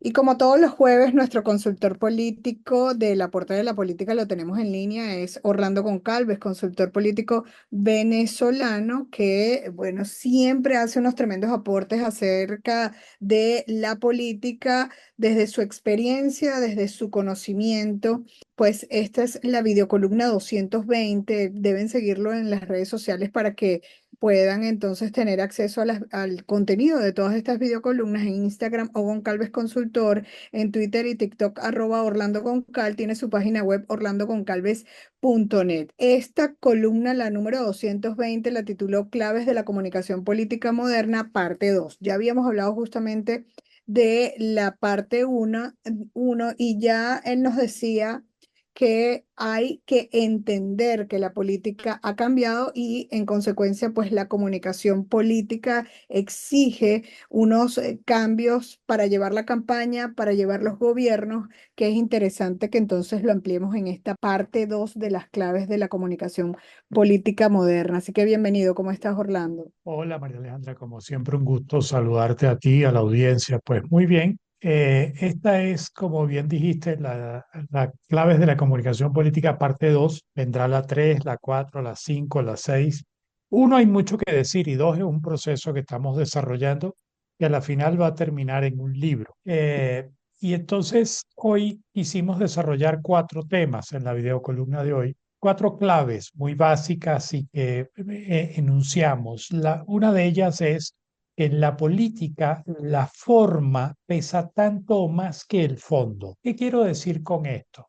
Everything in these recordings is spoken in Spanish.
Y como todos los jueves, nuestro consultor político de la Puerta de la Política lo tenemos en línea, es Orlando Goncalves, consultor político venezolano que, bueno, siempre hace unos tremendos aportes acerca de la política desde su experiencia, desde su conocimiento. Pues esta es la videocolumna 220. Deben seguirlo en las redes sociales para que puedan entonces tener acceso a al contenido de todas estas videocolumnas en Instagram o Goncalves Consultor, en Twitter y TikTok @Orlando Goncal, tiene su página web orlandogoncalves.net. Esta columna, la número 220, la tituló Claves de la comunicación política moderna, parte 2. Ya habíamos hablado justamente de la parte uno y ya él nos decía que hay que entender que la política ha cambiado y en consecuencia pues la comunicación política exige unos cambios para llevar la campaña, para llevar los gobiernos, que es interesante que entonces lo ampliemos en esta parte 2 de las claves de la comunicación política moderna. Así que bienvenido, ¿cómo estás, Orlando? Hola María Alejandra, como siempre un gusto saludarte a ti, a la audiencia. Pues muy bien, esta es, como bien dijiste, la claves de la comunicación política parte 2. Vendrá la 3, la 4, la 5, la 6. Uno, hay mucho que decir, y dos, es un proceso que estamos desarrollando y a la final va a terminar en un libro. Y entonces hoy quisimos desarrollar cuatro temas en la videocolumna de hoy, cuatro claves muy básicas y que enunciamos. Una de ellas es: en la política la forma pesa tanto o más que el fondo. ¿Qué quiero decir con esto?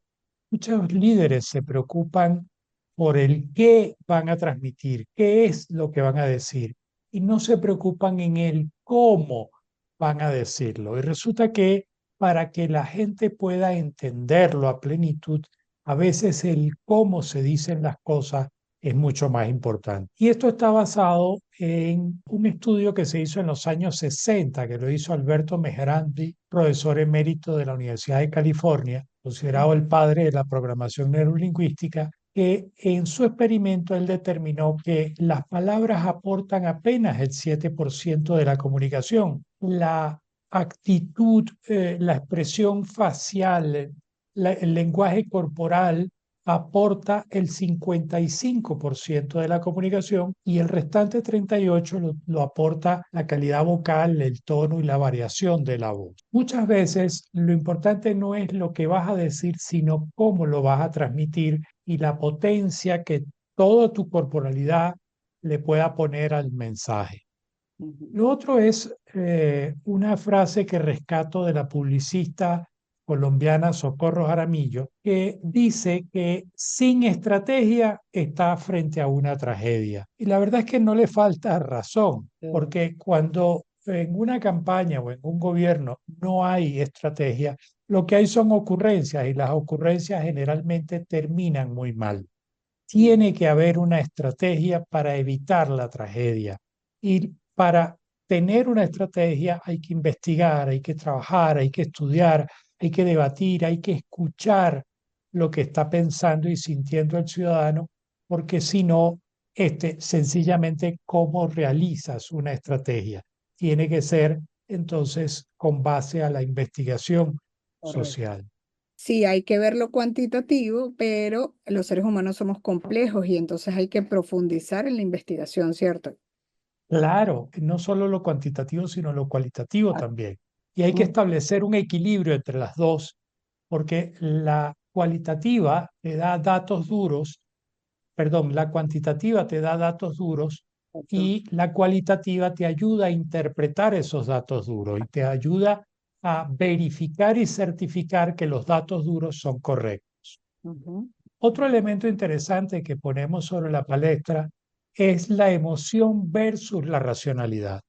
Muchos líderes se preocupan por el qué van a transmitir, qué es lo que van a decir, y no se preocupan en el cómo van a decirlo. Y resulta que para que la gente pueda entenderlo a plenitud, a veces el cómo se dicen las cosas es mucho más importante. Y esto está basado en un estudio que se hizo en los años 60, que lo hizo Alberto Mehrandi, profesor emérito de la Universidad de California, considerado el padre de la programación neurolingüística, que en su experimento él determinó que las palabras aportan apenas el 7% de la comunicación. La actitud, la expresión facial, el lenguaje corporal aporta el 55% de la comunicación y el restante 38% lo aporta la calidad vocal, el tono y la variación de la voz. Muchas veces lo importante no es lo que vas a decir, sino cómo lo vas a transmitir y la potencia que toda tu corporalidad le pueda poner al mensaje. Ujú. Lo otro es una frase que rescato de la publicista colombiana Socorro Jaramillo, que dice que sin estrategia está frente a una tragedia. Y la verdad es que no le falta razón, porque cuando en una campaña o en un gobierno no hay estrategia, lo que hay son ocurrencias y las ocurrencias generalmente terminan muy mal. Tiene que haber una estrategia para evitar la tragedia. Y para tener una estrategia hay que investigar, hay que trabajar, hay que estudiar, hay que debatir, hay que escuchar lo que está pensando y sintiendo el ciudadano, porque si no, sencillamente cómo realizas una estrategia. Tiene que ser entonces con base a la investigación Correcto. social. Sí, hay que ver lo cuantitativo, pero los seres humanos somos complejos y entonces hay que profundizar en la investigación, ¿cierto? Claro, no solo lo cuantitativo, sino lo cualitativo Ah, también. Y hay que mm, establecer un equilibrio entre las dos, porque la cualitativa te da datos duros, perdón, la cuantitativa te da datos duros Exacto. y la cualitativa te ayuda a interpretar esos datos duros y te ayuda a verificar y certificar que los datos duros son correctos. Ujú. Otro elemento interesante que ponemos sobre la palestra es la emoción versus la racionalidad.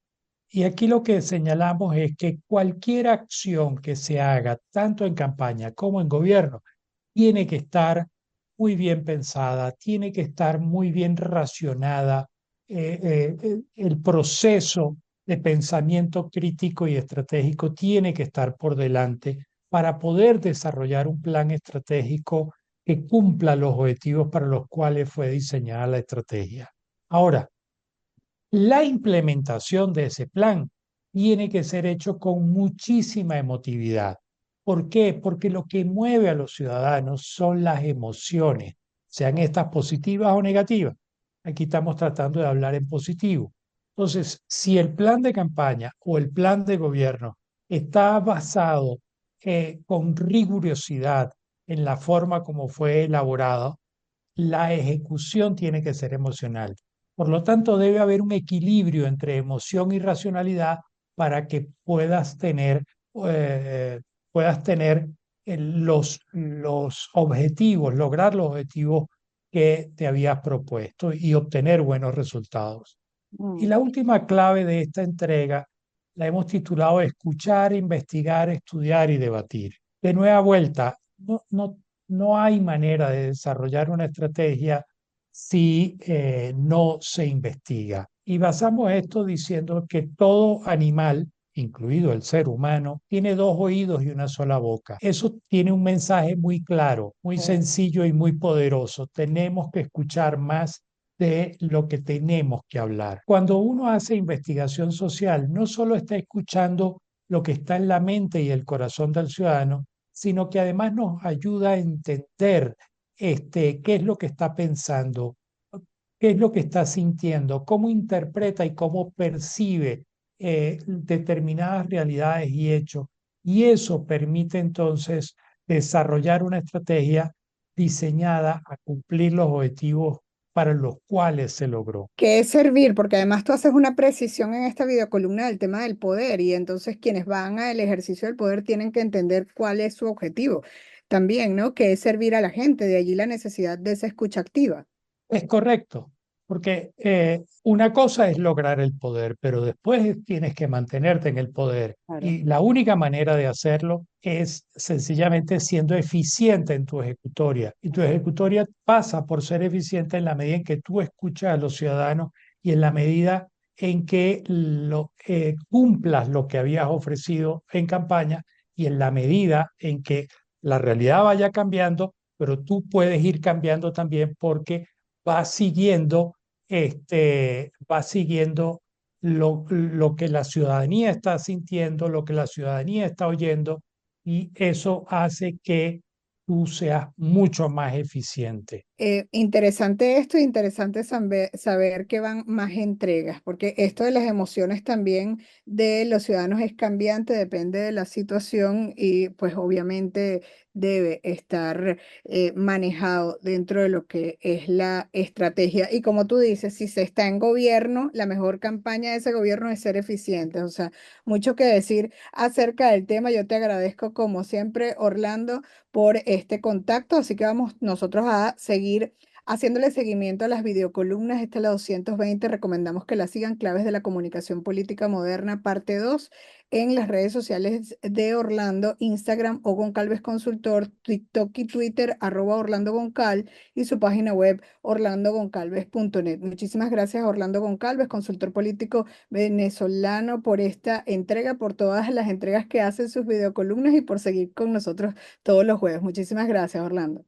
Y aquí lo que señalamos es que cualquier acción que se haga, tanto en campaña como en gobierno, tiene que estar muy bien pensada, tiene que estar muy bien racionada. El proceso de pensamiento crítico y estratégico tiene que estar por delante para poder desarrollar un plan estratégico que cumpla los objetivos para los cuales fue diseñada la estrategia. Ahora, la implementación de ese plan tiene que ser hecho con muchísima emotividad. ¿Por qué? Porque lo que mueve a los ciudadanos son las emociones, sean estas positivas o negativas. Aquí estamos tratando de hablar en positivo. Entonces, si el plan de campaña o el plan de gobierno está basado con rigurosidad en la forma como fue elaborado, la ejecución tiene que ser emocional. Por lo tanto, debe haber un equilibrio entre emoción y racionalidad para que eh, puedas tener los objetivos, lograr los objetivos que te habías propuesto y obtener buenos resultados. Y Mm. la última clave de esta entrega la hemos titulado Escuchar, investigar, estudiar y debatir. De nueva vuelta, no hay manera de desarrollar una estrategia si no se investiga. Y basamos esto diciendo que todo animal, incluido el ser humano, tiene dos oídos y una sola boca. Eso tiene un mensaje muy claro, muy sencillo y muy poderoso. Tenemos que escuchar más de lo que tenemos que hablar. Cuando uno hace investigación social, no solo está escuchando lo que está en la mente y el corazón del ciudadano, sino que además nos ayuda a entender qué es lo que está pensando, qué es lo que está sintiendo, cómo interpreta y cómo percibe determinadas realidades y hechos. Y eso permite entonces desarrollar una estrategia diseñada a cumplir los objetivos para los cuales se logró. ¿Qué es servir? Porque además tú haces una precisión en esta videocolumna del tema del poder y entonces quienes van al ejercicio del poder tienen que entender cuál es su objetivo también, ¿no? Que es servir a la gente, de allí la necesidad de esa escucha activa. Es correcto, porque una cosa es lograr el poder, pero después tienes que mantenerte en el poder. Claro. Y la única manera de hacerlo es sencillamente siendo eficiente en tu ejecutoria. Y tu ejecutoria pasa por ser eficiente en la medida en que tú escuchas a los ciudadanos y en la medida en que cumplas lo que habías ofrecido en campaña y en la medida en que la realidad vaya cambiando, pero tú puedes ir cambiando también porque va siguiendo lo que la ciudadanía está sintiendo, lo que la ciudadanía está oyendo, y eso hace que tú seas mucho más eficiente. Interesante esto, interesante saber que van más entregas, porque esto de las emociones también de los ciudadanos es cambiante, depende de la situación y pues obviamente debe estar manejado dentro de lo que es la estrategia. Y como tú dices, si se está en gobierno, la mejor campaña de ese gobierno es ser eficiente. O sea, mucho que decir acerca del tema. Yo te agradezco como siempre, Orlando, por este contacto. Así que vamos nosotros a seguir haciéndole seguimiento a las videocolumnas. Esta es la 220. Recomendamos que la sigan. Claves de la comunicación política moderna, parte 2, en las redes sociales de Orlando, Instagram o Goncalves Consultor, TikTok y Twitter, @Orlando Goncal y su página web orlandogoncalves.net. Muchísimas gracias a Orlando Goncalves, consultor político venezolano, por esta entrega, por todas las entregas que hace en sus videocolumnas y por seguir con nosotros todos los jueves. Muchísimas gracias, Orlando.